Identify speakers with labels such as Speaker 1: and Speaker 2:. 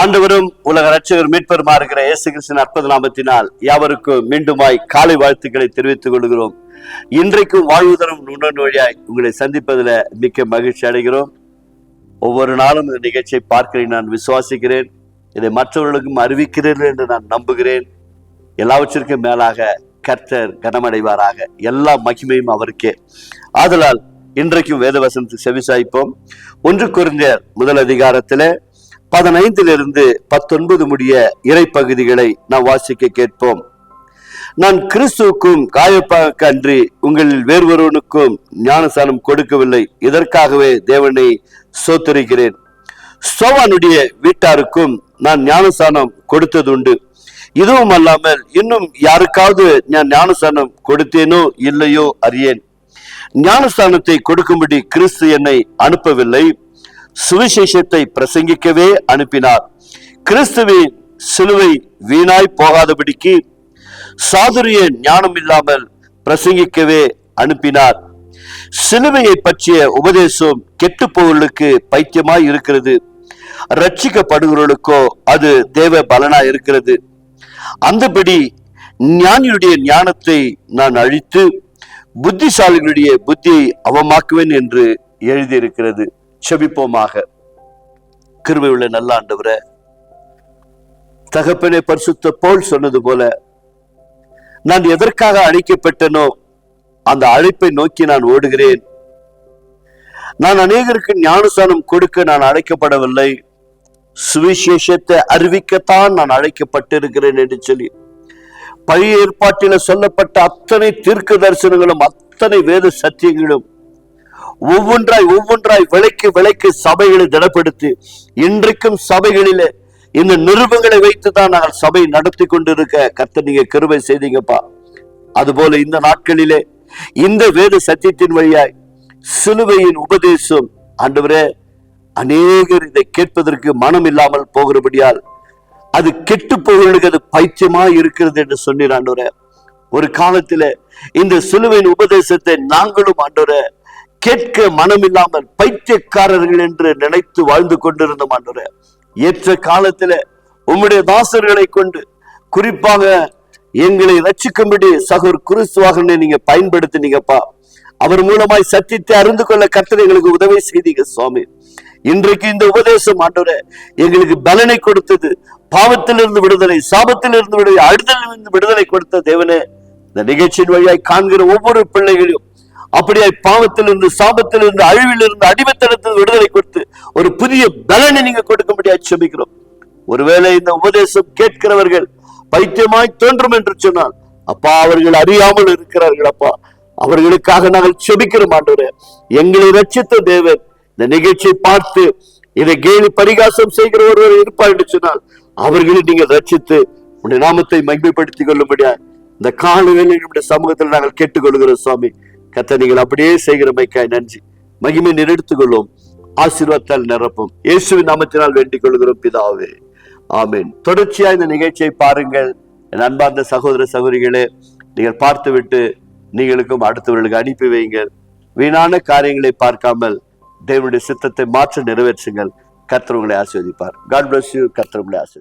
Speaker 1: ஆண்டவரும் உலக ரட்சகர் மீட்பருமா இருக்கிற இயேசு கிறிஸ்துவின் அற்புத நாமத்தினால் யாவருக்கும் மீண்டுமாய் காலை வாழ்த்துக்களை தெரிவித்துக் கொள்கிறோம். இன்றைக்கும் வாழ்வு தரும் நுண்ணன் வழியாய் உங்களை சந்திப்பதில் மிக்க மகிழ்ச்சி அடைகிறோம். ஒவ்வொரு நாளும் இந்த நிகழ்ச்சியை பார்க்கிறேன், நான் விசுவாசிக்கிறேன். இதை மற்றவர்களுக்கும் அறிவிக்கிறீர்கள் என்று நான் நம்புகிறேன். எல்லாவற்றிற்கும் மேலாக கர்த்தர் கனமடைவாராக. எல்லா மகிமையும் அவருக்கே. ஆதலால் இன்றைக்கும் வேத வசனத்துக்கு செவிசாய்ப்போம். 1 கொரிந்தியர் முதல் அதிகாரத்திலே 15 19 முடிய இறை பகுதிகளை நாம் வாசிக்க கேட்போம். நான் கிறிஸ்துவுக்கும் காயப்பாக அன்றி உங்களில் வேறொருவனுக்கும் ஞானஸ்நானம் கொடுக்கவில்லை. இதற்காகவே தேவனை சோத்தரிக்கிறேன். சோவானுடைய வீட்டாருக்கும் நான் ஞானஸ்நானம் கொடுத்ததுண்டு. இதுவும் அல்லாமல் இன்னும் யாருக்காவது நான் ஞானஸ்நானம் கொடுத்தேனோ இல்லையோ அறியேன். ஞானஸ்நானத்தை கொடுக்கும்படி கிறிஸ்து என்னை அனுப்பவில்லை, சுவிசேஷத்தை பிரசங்கிக்கவே அனுப்பினார். கிறிஸ்துவின் சிலுவை வீணாய் போகாதபடிக்கு சாதுரிய ஞானம் இல்லாமல் பிரசங்கிக்கவே அனுப்பினார். சிலுவையை பற்றிய உபதேசம் கெட்டு போவர்களுக்கு பைத்தியமாய் இருக்கிறது, ரட்சிக்கப்படுகிறவர்களுக்கோ அது தேவ பலனாய் இருக்கிறது. அந்தபடி ஞானியுடைய ஞானத்தை நான் அழித்து புத்திசாலிகளுடைய புத்தியை அவமாக்குவேன் என்று எழுதியிருக்கிறது. செபிப்போமாக. கிருபை உள்ள நல்ல ஆண்டவரே, தகப்பனே, பரிசுத்த பவுல் சொன்னது போல நான் எதற்காக அழைக்கப்பட்டனோ அந்த அழைப்பை நோக்கி நான் ஓடுகிறேன். நான் அநேகருக்கு ஞானஸ்நானம் கொடுக்க நான் அழைக்கப்படவில்லை, சுவிசேஷத்தை அறிவிக்கத்தான் நான் அழைக்கப்பட்டிருக்கிறேன் என்று சொல்லி பழைய ஏற்பாட்டில சொல்லப்பட்ட அத்தனை தீர்க்க தரிசனங்களும் அத்தனை வேத சத்தியங்களும் ஒவ்வொன்றாய் விலைக்கு சபைகளை திடப்படுத்தி இன்றைக்கும் சபைகளிலே இந்த நிருபங்களை வைத்துதான் நாங்கள் சபை நடத்தி கொண்டிருக்க கர்த்தர் நீங்க கிருபை செய்தீங்கப்பா. அதுபோல இந்த நாட்களிலே இந்த வேத சத்தியத்தின் வழியாய் சிலுவையின் உபதேசம் ஆண்டவரே, அநேகர் இதை கேட்பதற்கு மனம் இல்லாமல் போகிறபடியால் அது கெட்டு போகிறவர்களுக்கு அது பைத்தியமா இருக்கிறது என்று சொன்னீர் ஆண்டவரே. ஒரு காலத்தில இந்த சிலுவையின் உபதேசத்தை நாங்களும் ஆண்டவரே கேட்க மனம் இல்லாமல் பைத்தியக்காரர்கள் என்று நினைத்து வாழ்ந்து கொண்டிருந்தோம் ஆண்டவரே. ஏற்ற காலத்தில உம்முடைய தாசர்களை கொண்டு குறிப்பாக எங்களை ரட்சிக்கும்படி சகோதரர் கிறிஸ்துவாக நீங்க பயன்படுத்தினீங்கப்பா. அவர் மூலமாய் சத்தியத்தை அறிந்து கொள்ள கர்த்தர் எங்களுக்கு உதவி செய்தீங்க சுவாமி. இன்றைக்கு இந்த உபதேசம் ஆண்டவரே எங்களுக்கு பலனை கொடுத்தது. பாவத்திலிருந்து விடுதலை, சாபத்திலிருந்து விடுதலை, அழுதலிருந்து விடுதலை கொடுத்த தேவனே, இந்த நிகழ்ச்சியின் வழியாய் காண்கிற ஒவ்வொரு பிள்ளைகளையும் அப்படியாய் பாவத்திலிருந்து, சாபத்திலிருந்து, அழிவிலிருந்து, அடிமைத்தனத்தில் விடுதலை கொடுத்து ஒரு புதிய பலனை நீங்க கொடுக்கும்படியா செபிக்கிறோம். ஒருவேளை இந்த உபதேசம் கேட்கிறவர்கள் பைத்தியமாய் தோன்றும் என்று சொன்னால் அப்பா, அவர்கள் அறியாமல் இருக்கிறார்கள் அப்பா. அவர்களுக்காக நாங்கள் செபிக்கிறோம் ஆண்டவரே. எங்களை ரட்சித்த தேவன் இந்த நிகழ்ச்சியை பார்த்து இதை கேலி பரிகாசம் செய்கிற ஒருவர் இருப்பார் என்று சொன்னால் அவர்களை நீங்கள் ரட்சித்து உடைய நாமத்தை மகிமைப்படுத்திக் கொள்ளும்படியா இந்த காலவேளை நம்முடைய சமூகத்தில் நாங்கள் கேட்டுக்கொள்கிறோம் சுவாமி. கர்த்தர் நீங்கள் அப்படியே செய்கிறமைக்காய் நன்றி. மகிமை எடுத்துக் கொள்ளும், ஆசீர்வாதத்தால் நிரப்பும். இயேசுவின் நாமத்தினால் வேண்டிக் கொள்கிறோம் பிதாவே, ஆமென். தொடர்ச்சியா இந்த நிகழ்ச்சியை பாருங்கள் என் அன்பார்ந்த சகோதர சகோதரிகளே. நீங்கள் பார்த்துவிட்டு நீங்களுக்கும் அடுத்தவர்களுக்கு அனுப்பி வையுங்கள். வீணான காரியங்களை பார்க்காமல் தேவனுடைய சித்தத்தை மாற்ற நிறைவேற்றுங்கள். கர்த்தர் உங்களை ஆசீர்வதிப்பார். God bless you. கர்த்தர் உங்களை ஆசீர்வதிப்பார்.